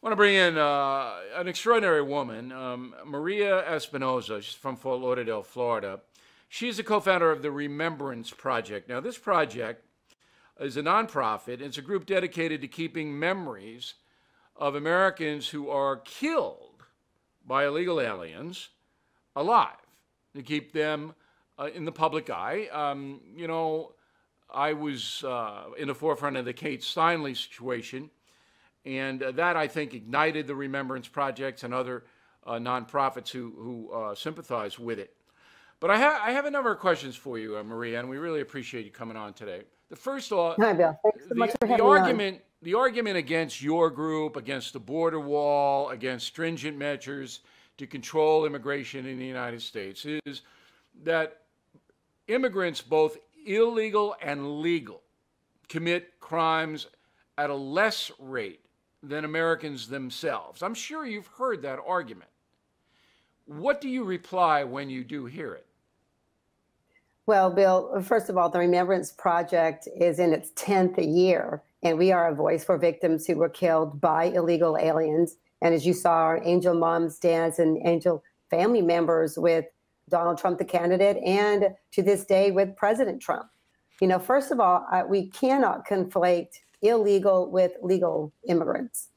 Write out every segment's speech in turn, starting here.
want to bring in an extraordinary woman, Maria Espinoza. She's from Fort Lauderdale, Florida. She's the co-founder of the Remembrance Project. Now, this project is a nonprofit. It's a group dedicated to keeping memories of Americans who are killed by illegal aliens alive, to keep them in the public eye. I was in the forefront of the Kate Steinle situation, and that, I think, ignited the Remembrance Projects and other nonprofits who sympathize with it. But I have a number of questions for you, Maria, and we really appreciate you coming on today. The first thought, Hi, Bill. Thanks so much for having me on. The argument against your group, against the border wall, against stringent measures to control immigration in the United States is that immigrants, both illegal and legal, commit crimes at a less rate than Americans themselves. I'm sure you've heard that argument. What do you reply when you do hear it? Well, Bill, first of all, the Remembrance Project is in its 10th year, and we are a voice for victims who were killed by illegal aliens. And as you saw, our angel moms, dads, and angel family members with Donald Trump, the candidate, and to this day with President Trump. You know, first of all, we cannot conflate illegal with legal immigrants.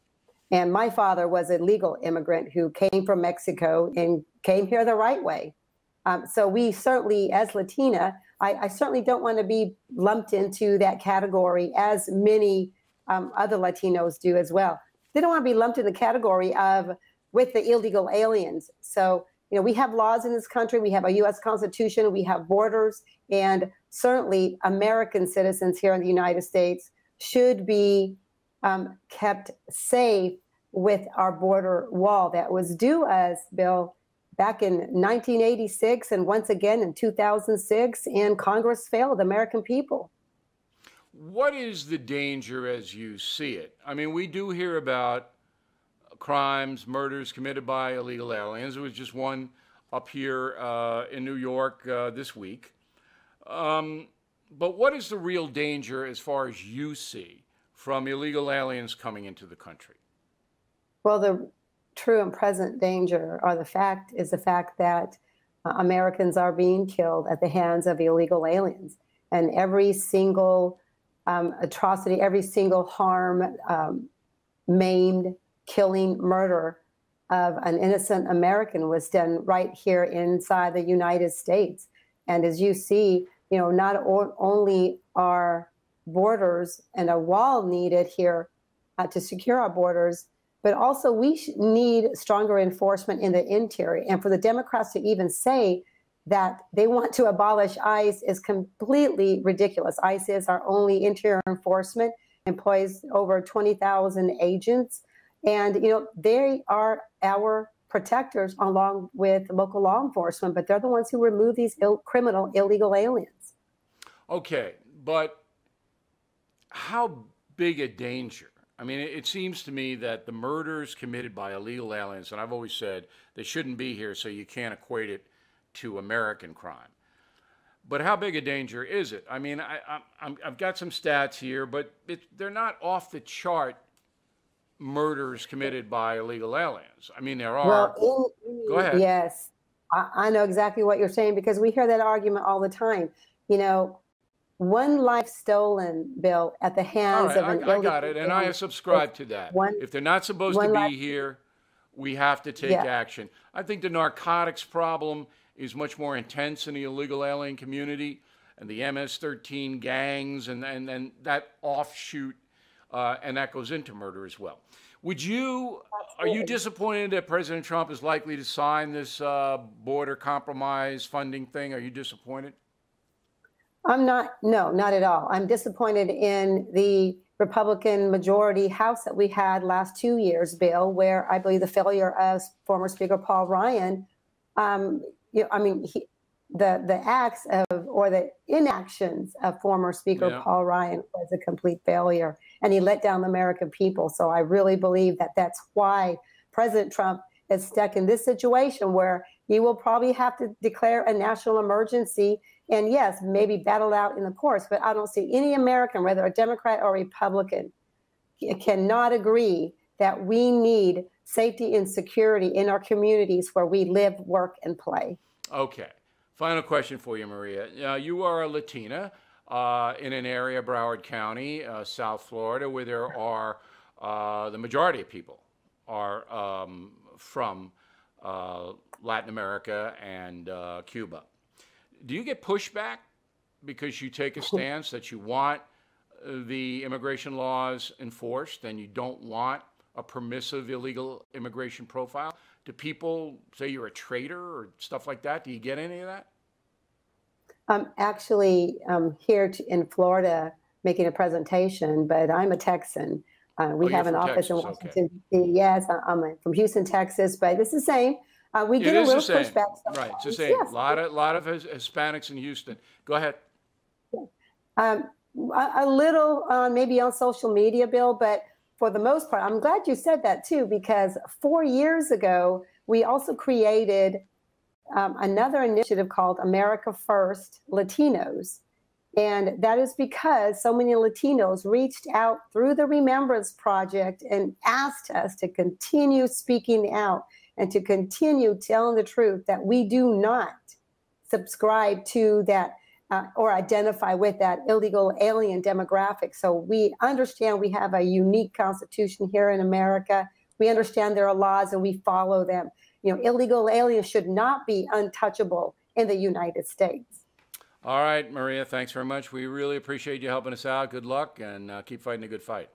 And my father was a legal immigrant who came from Mexico and came here the right way. So we certainly, as Latina, I certainly don't want to be lumped into that category, as many other Latinos do as well. They don't want to be lumped in the category of with the illegal aliens. So, you know, we have laws in this country. We have a U.S. Constitution. We have borders. And certainly American citizens here in the United States should be kept safe with our border wall that was due us, Bill, back in 1986 and once again in 2006, and Congress failed the American people. What is the danger as you see it? I mean, we do hear about crimes, murders committed by illegal aliens. There was just one up here in New York this week. But what is the real danger as far as you see from illegal aliens coming into the country? Well, the true and present danger the fact that Americans are being killed at the hands of illegal aliens. And every single atrocity, every single harm, maimed, killing, murder of an innocent American was done right here inside the United States. And as you see, you know, not only are borders and a wall needed here to secure our borders, but also we need stronger enforcement in the interior. And for the Democrats to even say that they want to abolish ICE is completely ridiculous. ICE is our only interior enforcement, employs over 20,000 agents. And, you know, they are our protectors along with local law enforcement, but they're the ones who remove these criminal illegal aliens. Okay, but how big a danger? I mean, it seems to me that the murders committed by illegal aliens, and I've always said they shouldn't be here, so you can't equate it to American crime. But how big a danger is it? I mean, I've got some stats here, but they're not off the chart murders committed by illegal aliens. I mean, there are. Well, Go ahead. Yes, I know exactly what you're saying because we hear that argument all the time. You know, one life stolen, Bill, at the hands of an illegal I got it, and I subscribe to that. If they're not supposed to be here, we have to take action. I think the narcotics problem is much more intense in the illegal alien community, and the MS-13 gangs, and that offshoot, and that goes into murder as well. Are you disappointed that President Trump is likely to sign this border compromise funding thing? Are you disappointed? I'm not, no, not at all. I'm disappointed in the Republican majority House that we had last 2 years, Bill, where I believe the failure of former Speaker Paul Ryan, the acts of, or the inactions of former Speaker Paul Ryan was a complete failure, and he let down the American people. So I really believe that that's why President Trump is stuck in this situation where he will probably have to declare a national emergency and, yes, maybe battle out in the courts. But I don't see any American, whether a Democrat or Republican, cannot agree that we need safety and security in our communities where we live, work, and play. Okay. Final question for you, Maria. You are a Latina in an area, Broward County, South Florida, where there are the majority of people are from Latin America and Cuba. Do you get pushback because you take a stance that you want the immigration laws enforced and you don't want a permissive illegal immigration profile? Do people say you're a traitor or stuff like that? Do you get any of that? I'm actually here in Florida making a presentation, but I'm a Texan. We have an office in Washington, D.C. Yes, I'm from Houston, Texas, but it's the same. We get a little pushback sometimes. Right, it's the same. Yes. A lot of Hispanics in Houston. Go ahead. A little maybe on social media, Bill, but for the most part, I'm glad you said that too, because 4 years ago, we also created another initiative called America First Latinos. And that is because so many Latinos reached out through the Remembrance Project and asked us to continue speaking out and to continue telling the truth that we do not subscribe to that or identify with that illegal alien demographic. So we understand we have a unique constitution here in America. We understand there are laws and we follow them. You know, illegal aliens should not be untouchable in the United States. All right, Maria, thanks very much. We really appreciate you helping us out. Good luck and keep fighting a good fight.